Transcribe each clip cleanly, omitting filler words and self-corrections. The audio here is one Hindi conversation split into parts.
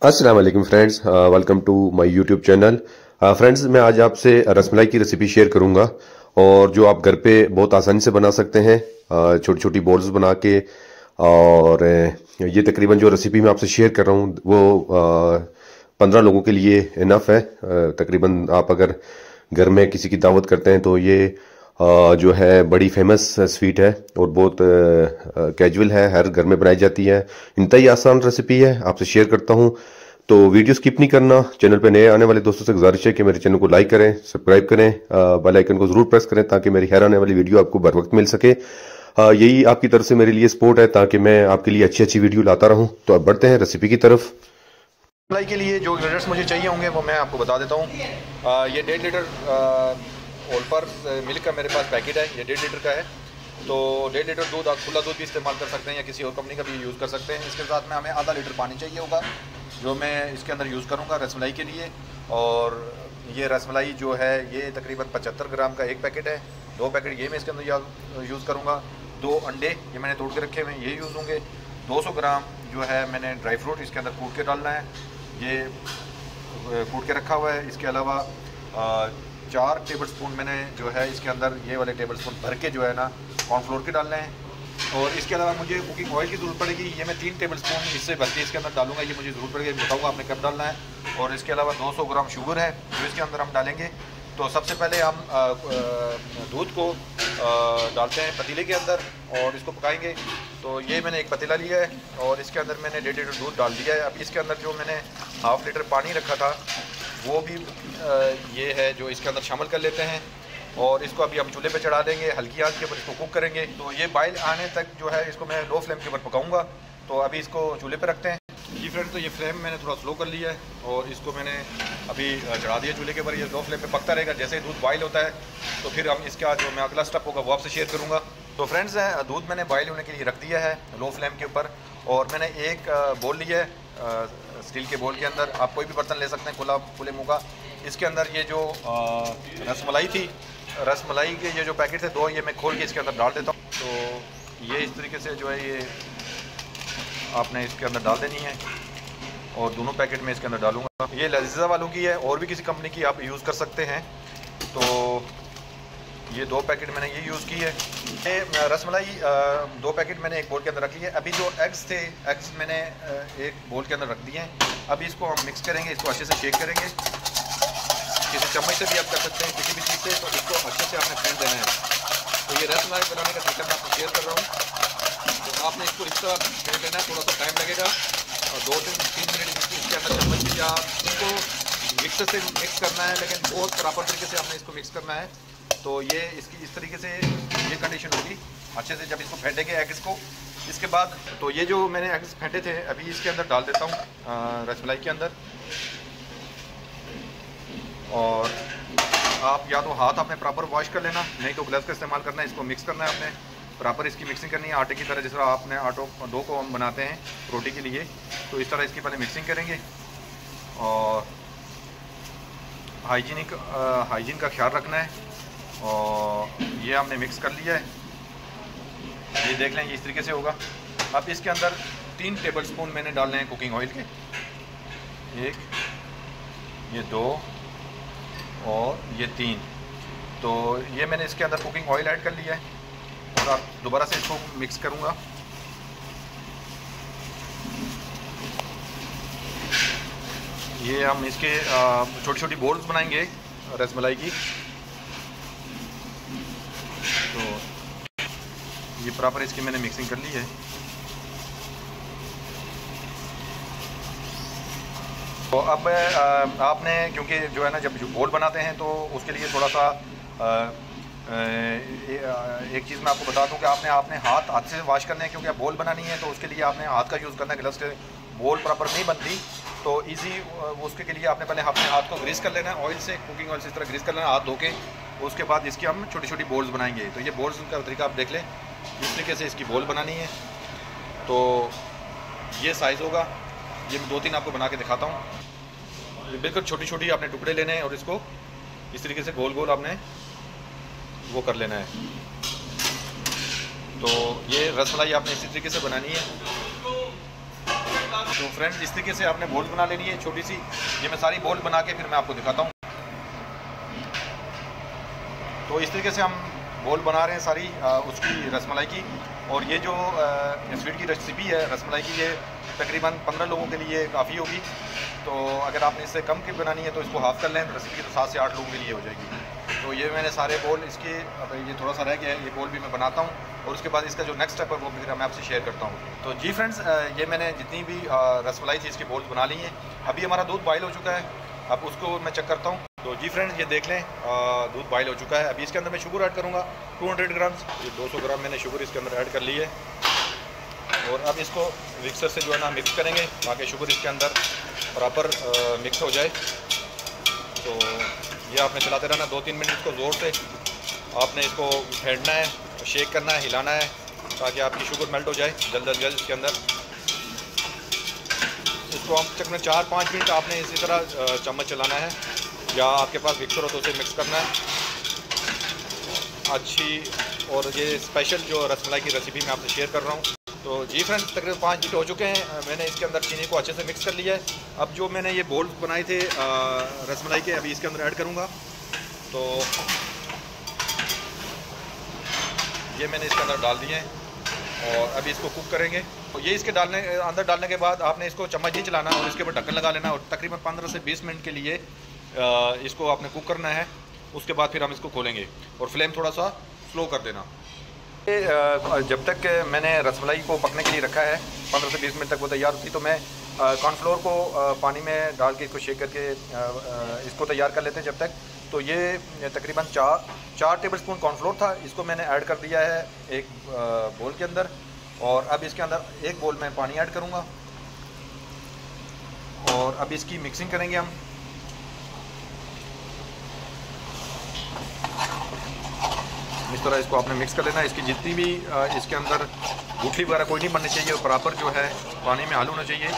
अस्सलाम वालेकुम friends, welcome to my YouTube channel. Friends, मैं आज आपसे रसमलाई की रेसिपी शेयर करूंगा और जो आप घर पे बहुत आसानी से बना सकते हैं, छोटी छोटी बॉल्स बना के। और ये तकरीबन जो रेसिपी मैं आपसे शेयर कर रहा हूँ वो 15 लोगों के लिए इनफ है। तकरीबन आप अगर घर में किसी की दावत करते हैं तो ये जो है बड़ी फेमस स्वीट है और बहुत कैजुअल है, हर घर में बनाई जाती है। इंतहाई आसान रेसिपी है, आपसे शेयर करता हूँ। तो वीडियो स्किप नहीं करना। चैनल पे नए आने वाले दोस्तों से गुजारिश है कि मेरे चैनल को लाइक करें, सब्सक्राइब करें, बेल आइकन को जरूर प्रेस करें ताकि मेरी हर आने वाली वीडियो आपको बर वक्त मिल सके। यही आपकी तरफ से मेरे लिए सपोर्ट है ताकि मैं आपके लिए अच्छी अच्छी वीडियो लाता रहूं। तो अब बढ़ते हैं रेसिपी की तरफ। मलाई के लिए जो इंग्रेडिएंट्स मुझे चाहिए होंगे वो मैं आपको बता देता हूँ। ये 1.5 लीटर ओलपर मिल्क का मेरे पास पैकेट है, ये 1.5 लीटर का है। तो 1.5 लीटर दूध, आप खुला दूध भी इस्तेमाल कर सकते हैं या किसी और कंपनी का भी यूज़ कर सकते हैं। इसके साथ में हमें आधा लीटर पानी चाहिए होगा जो मैं इसके अंदर यूज़ करूँगा रसमलाई के लिए। और ये रसमलाई जो है ये तकरीबन 75 ग्राम का एक पैकेट है। 2 पैकेट ये मैं इसके अंदर यूज़ करूँगा। 2 अंडे ये मैंने तोड़ के रखे हुए हैं, ये यूज़ होंगे। 200 ग्राम जो है मैंने ड्राई फ्रूट इसके अंदर कूट के डालना है, ये कूट के रखा हुआ है। इसके अलावा 4 टेबल स्पून मैंने जो है इसके अंदर ये वाले टेबल स्पून भर के जो है ना कॉर्नफ्लोर के डालने हैं। और इसके अलावा मुझे कुकिंग ऑयल की ज़रूरत पड़ेगी, ये मैं 3 टेबल स्पून इससे भर के इसके अंदर डालूंगा, ये मुझे ज़रूरत पड़ेगी, बताऊँगा आपने कब डालना है। और इसके अलावा 200 ग्राम शुगर है जो इसके अंदर हम डालेंगे। तो सबसे पहले हम दूध को डालते हैं पतीले के अंदर और इसको पकाएंगे। तो ये मैंने एक पतीला लिया है और इसके अंदर मैंने 1.5 लीटर दूध डाल दिया है। अब इसके अंदर जो मैंने हाफ़ लीटर पानी रखा था वो भी ये है जो इसके अंदर शामिल कर लेते हैं। और इसको अभी हम चूल्हे पे चढ़ा देंगे, हल्की आंच के ऊपर इसको कुक करेंगे। तो ये बॉयल आने तक जो है इसको मैं लो फ्लेम के ऊपर पकाऊंगा। तो अभी इसको चूल्हे पे रखते हैं जी फ्रेंड। तो ये फ्लेम मैंने थोड़ा स्लो कर लिया है और इसको मैंने अभी चढ़ा दिया चूल्हे के ऊपर। ये लो फ्लेम पे पकता रहेगा, जैसे ही दूध बॉयल होता है तो फिर हम इसका जो मैं अगला स्टेप होगा वो आपसे शेयर करूँगा। तो फ्रेंड्स, दूध मैंने बॉयल होने के लिए रख दिया है लो फ्लेम के ऊपर। और मैंने एक बोल लिया है स्टील के बोल के अंदर, आप कोई भी बर्तन ले सकते हैं खुले मुँह का। इसके अंदर ये जो रसमलाई थी, रसमलाई के ये जो पैकेट थे 2, ये मैं खोल के इसके अंदर डाल देता हूँ। तो ये इस तरीके से जो है ये आपने इसके अंदर डाल देनी है और दोनों पैकेट में इसके अंदर डालूंगा। ये लजीजा वालों की है, और भी किसी कंपनी की आप यूज़ कर सकते हैं। तो ये 2 पैकेट मैंने ये यूज़ की है। ये रसमलाई 2 पैकेट मैंने एक बोल के अंदर रख लिए। अभी जो एग्स थे, एग्स मैंने एक बोल के अंदर रख दिए हैं। अभी इसको हम मिक्स करेंगे, इसको अच्छे से शेक करेंगे। किसी चम्मच से भी आप कर सकते हैं, किसी भी चीज़ से। तो इसको अच्छे से आपने फेंट देना है। तो ये रसमलाई बनाने का तरीका मैं आपको शेयर कर रहा हूँ। तो आपने इसको इस तरह फेंट लेना है, थोड़ा सा टाइम लगेगा और 2 से 3 मिनट इसके अंदर चम्मच से या इसको मिक्सर से मिक्स करना है, लेकिन बहुत प्रॉपर तरीके से आपने इसको मिक्स करना है। तो ये इसकी इस तरीके से ये कंडीशन होगी अच्छे से जब इसको फेंटेंगे एग्स को। इसके बाद तो ये जो मैंने एग्स फेंटे थे अभी इसके अंदर डाल देता हूँ रसमलाई के अंदर। और आप या तो हाथ आपने प्रॉपर वॉश कर लेना, नहीं तो ग्लव्स का इस्तेमाल करना है। इसको मिक्स करना है आपने प्रॉपर, इसकी मिक्सिंग करनी है आटे की तरह, जिस तरह आपने डो को हम बनाते हैं रोटी के लिए। तो इस तरह इसकी पहले मिक्सिंग करेंगे और हाइजीन का ख्याल रखना है। और ये हमने मिक्स कर लिया है, ये देख लें, ये इस तरीके से होगा। अब इसके अंदर 3 टेबल स्पून मैंने डालने हैं कुकिंग ऑयल के, 1, ये 2 और ये 3। तो ये मैंने इसके अंदर कुकिंग ऑयल ऐड कर लिया है और अब दोबारा से इसको मिक्स करूँगा। ये हम इसके छोटी छोटी बॉल्स बनाएंगे रसमलाई की। तो ये प्रॉपर इसकी मैंने मिक्सिंग कर ली है। तो अब आपने क्योंकि जो है ना जब बोल बनाते हैं तो उसके लिए थोड़ा सा एक चीज़ मैं आपको बता दूं कि आपने हाथ से वॉश करने हैं, क्योंकि आप बोल बनानी है तो उसके लिए आपने हाथ का यूज़ करना है। ग्लव्स के बोल प्रॉपर नहीं बनती तो इजी उसके लिए आपने पहले अपने हाथ को ग्रीस कर लेना है ऑयल से, कुकिंग ऑयल से इस तरह ग्रीस कर लेना हाथ धो के। उसके बाद इसकी हम छोटी छोटी बोल्स बनाएंगे। तो ये बोल्स का तरीका आप देख लें, इस तरीके से इसकी बोल बनानी है। तो ये साइज़ होगा, ये मैं 2-3 आपको बना के दिखाता हूँ। बिल्कुल छोटी छोटी आपने टुकड़े लेने हैं और इसको इस तरीके से गोल गोल आपने वो कर लेना है। तो ये रसमलाई आपने इसी तरीके से बनानी है। तो फ्रेंड्स इस तरीके से आपने बोल बना लेनी है छोटी सी। ये मैं सारी बोल बना के फिर मैं आपको दिखाता हूँ। तो इस तरीके से हम बोल बना रहे हैं सारी उसकी रसमलाई की। और ये जो स्वीट की रेसिपी है रसमलाई की, ये तकरीबन 15 लोगों के लिए काफ़ी होगी। तो अगर आपने इससे कम की बनानी है तो इसको हाफ़ कर लें रेसिपी, तो 7 से 8 लोगों के लिए हो जाएगी। तो ये मैंने सारे बोल इसके, अब ये थोड़ा सा रह गया है, ये बोल भी मैं बनाता हूँ और उसके बाद इसका जो नेक्स्ट स्टेप है वो फिर मैं आपसे शेयर करता हूँ। तो जी फ्रेंड्स, ये मैंने जितनी भी रसमलाई थी इसकी बोल बना ली है। अभी हमारा दूध बॉयल हो चुका है, अब उसको मैं चेक करता हूँ। तो जी फ्रेंड्स, ये देख लें दूध बॉयल हो चुका है। अभी इसके अंदर मैं शुगर ऐड करूँगा 200 ग्राम। ये 200 ग्राम मैंने शुगर इसके अंदर ऐड कर ली है। और अब इसको मिक्सर से जो है ना मिक्स करेंगे ताकि शुगर इसके अंदर प्रॉपर मिक्स हो जाए। तो ये आपने चलाते रहना 2-3 मिनट इसको ज़ोर से आपने इसको फेंटना है, शेक करना है, हिलाना है ताकि आपकी शुगर मेल्ट हो जाए जल्द अज जल्द इसके अंदर। इसको हम तकरीबन 4-5 मिनट आपने इसी तरह चम्मच चलाना है, या आपके पास मिक्सर हो तो उसे मिक्स करना है अच्छी। और ये स्पेशल जो रसमलाई की रेसिपी मैं आपसे शेयर कर रहा हूँ। तो जी फ्रेंड्स, तकरीबन 5 मिनट हो चुके हैं। मैंने इसके अंदर चीनी को अच्छे से मिक्स कर लिया है। अब जो मैंने ये बोल बनाए थे रसमलाई के, अभी इसके अंदर ऐड करूँगा। तो ये मैंने इसके अंदर डाल दिए हैं और अभी इसको कुक करेंगे। तो ये इसके अंदर डालने के बाद आपने इसको चम्मच नहीं चलाना और इसके ऊपर ढक्कन लगा लेना और तकरीबन 15 से 20 मिनट के लिए इसको आपने कुक करना है। उसके बाद फिर हम इसको खोलेंगे और फ्लेम थोड़ा सा स्लो कर देना। जब तक मैंने रसमलाई को पकने के लिए रखा है 15 से 20 मिनट तक वो तैयार होती, तो मैं कॉर्नफ्लोर को पानी में डाल के इसको शेक करके इसको तैयार कर लेते हैं जब तक। तो ये तकरीबन 4 टेबलस्पून कॉर्नफ्लोर था, इसको मैंने ऐड कर दिया है एक बोल के अंदर। और अब इसके अंदर एक बोल में पानी ऐड करूँगा और अब इसकी मिक्सिंग करेंगे हम। इस तरह इसको आपने मिक्स कर लेना है। इसकी जितनी भी इसके अंदर गुठली वगैरह कोई नहीं बननी चाहिए और बराबर जो है पानी में हाल होना चाहिए।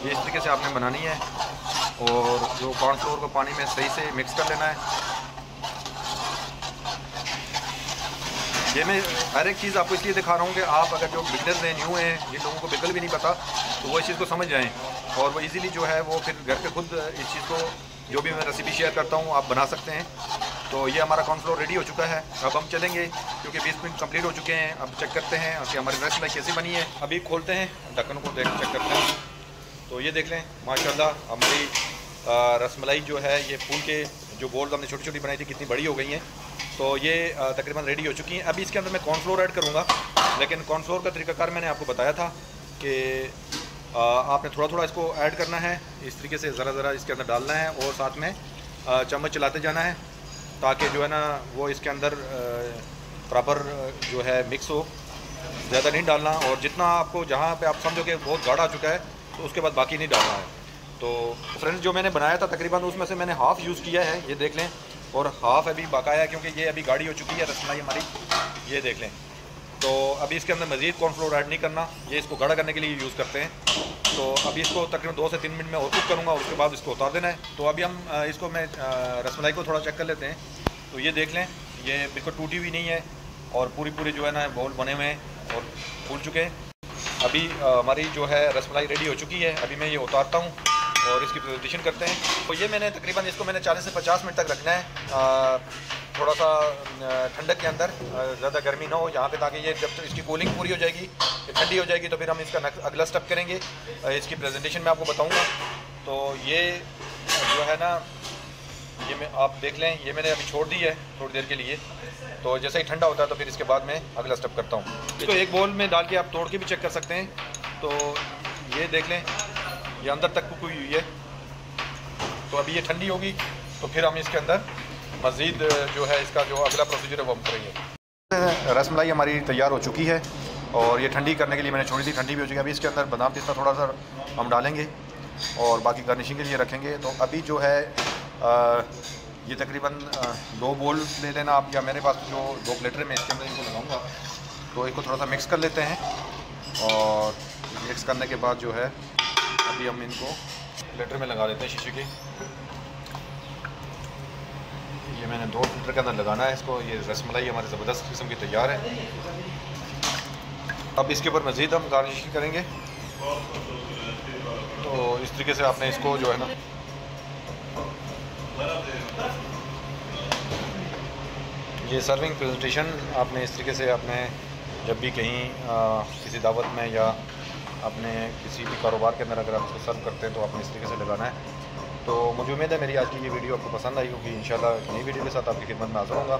ये इस तरीके से आपने बनानी है और जो कॉर्नफ्लोर को पानी में सही से मिक्स कर लेना है। ये मैं हर एक चीज़ आपको इसलिए दिखा रहा हूँ कि आप अगर जो बिगनर्स हैं, न्यू हैं, जिन लोगों को बिल्कुल भी नहीं पता, तो वो इस चीज़ को समझ जाएँ और वो इजीली जो है वो फिर घर पे खुद इस चीज़ को, जो भी मैं रेसिपी शेयर करता हूँ, आप बना सकते हैं। तो ये हमारा कॉर्नफ्लोर रेडी हो चुका है। अब हम चलेंगे क्योंकि 20 मिनट कंप्लीट हो चुके हैं। अब चेक करते हैं कि हमारी रसमलाई कैसी बनी है। अभी खोलते हैं ढक्कन को, चेक करते हैं। तो ये देख लें, माशाल्लाह हमारी रसमलाई जो है ये फूल के जो बोल हमने छोटी छोटी बनाई थी कितनी बड़ी हो गई हैं। तो ये तकरीबन रेडी हो चुकी हैं। अभी इसके अंदर मैं कॉर्नफ्लोर ऐड करूँगा, लेकिन कॉर्नफ्लोर का तरीकाकार मैंने आपको बताया था कि आपने थोड़ा थोड़ा इसको ऐड करना है। इस तरीके से ज़रा ज़रा इसके अंदर डालना है और साथ में चम्मच चलाते जाना है ताकि जो है ना वो इसके अंदर प्रॉपर जो है मिक्स हो। ज़्यादा नहीं डालना और जितना आपको जहाँ पे आप समझो कि बहुत गाढ़ा आ चुका है तो उसके बाद बाकी नहीं डालना है। तो फ्रेंड्स, जो मैंने बनाया था तकरीबन उसमें से मैंने हाफ़ यूज़ किया है, ये देख लें, और हाफ़ अभी बकाया है क्योंकि ये अभी गाढ़ी हो चुकी है रसमलाई हमारी, ये देख लें। तो अभी इसके अंदर मज़ीद कॉर्नफ्लोर ऐड नहीं करना, ये इसको गाढ़ा करने के लिए यूज़ करते हैं। तो अभी इसको तकरीबन 2 से 3 मिनट में और कुक करूँगा और उसके बाद इसको उतार देना है। तो अभी हम इसको मैं रसमलाई को थोड़ा चेक कर लेते हैं। तो ये देख लें, ये बिल्कुल टूटी हुई नहीं है और पूरी जो है ना बोल बने हुए हैं और फूल चुके हैं। अभी हमारी जो है रसमलाई रेडी हो चुकी है। अभी मैं ये उतारता हूँ और इसकी प्रेजेंटेशन करते हैं। तो ये मैंने तकरीबन इसको मैंने 40 से 50 मिनट तक रखना है, थोड़ा सा ठंडक के अंदर, ज़्यादा गर्मी ना हो यहाँ पे, ताकि ये जब इसकी कूलिंग पूरी हो जाएगी, ठंडी हो जाएगी, तो फिर हम इसका अगला स्टेप करेंगे। इसकी प्रेजेंटेशन मैं आपको बताऊँगा। तो ये जो है ना, ये मैं आप देख लें, ये मैंने अभी छोड़ दी है थोड़ी देर के लिए। तो जैसे ही ठंडा होता है तो फिर इसके बाद मैं अगला स्टेप करता हूँ। इसको एक बोल में डाल के आप तोड़ के भी चेक कर सकते हैं। तो ये देख लें, ये अंदर तक कुक हुई है। तो अभी ये ठंडी होगी तो फिर हम इसके अंदर मज़ीद जो है इसका जो अगला प्रोसीजर है वो हम करेंगे। रसमलाई हमारी तैयार हो चुकी है और ये ठंडी करने के लिए मैंने छोड़ी थी, ठंडी भी हो चुकी है। अभी इसके अंदर बादाम पिस्ता थोड़ा सा हम डालेंगे और बाकी गार्निशिंग के लिए रखेंगे। तो अभी जो है ये तकरीबन 2 बोल ले लेना आप, या मेरे पास जो 2 प्लेटर में इसके अंदर इनको लगाऊंगा। तो इसको थोड़ा सा मिक्स कर लेते हैं और मिक्स करने के बाद जो है अभी हम इनको प्लेटर में लगा लेते हैं शीशे के। ये मैंने 2 प्लेटर के अंदर लगाना है इसको। ये रसमलाई हमारी ज़बरदस्त किस्म की तैयार है। अब इसके ऊपर मज़ीद हम गार्निशिंग करेंगे तो इस तरीके से आपने इसको जो है ना ये सर्विंग प्रेजेंटेशन आपने इस तरीके से आपने जब भी कहीं किसी दावत में या अपने किसी भी कारोबार के अंदर अगर आप इसको सर्व करते हैं तो आपने इस तरीके से लगाना है। तो मुझे उम्मीद है मेरी आज की ये वीडियो आपको पसंद आई होगी। इंशाल्लाह नई वीडियो के साथ आपकी खिदमत में हाज़िर होऊंगा।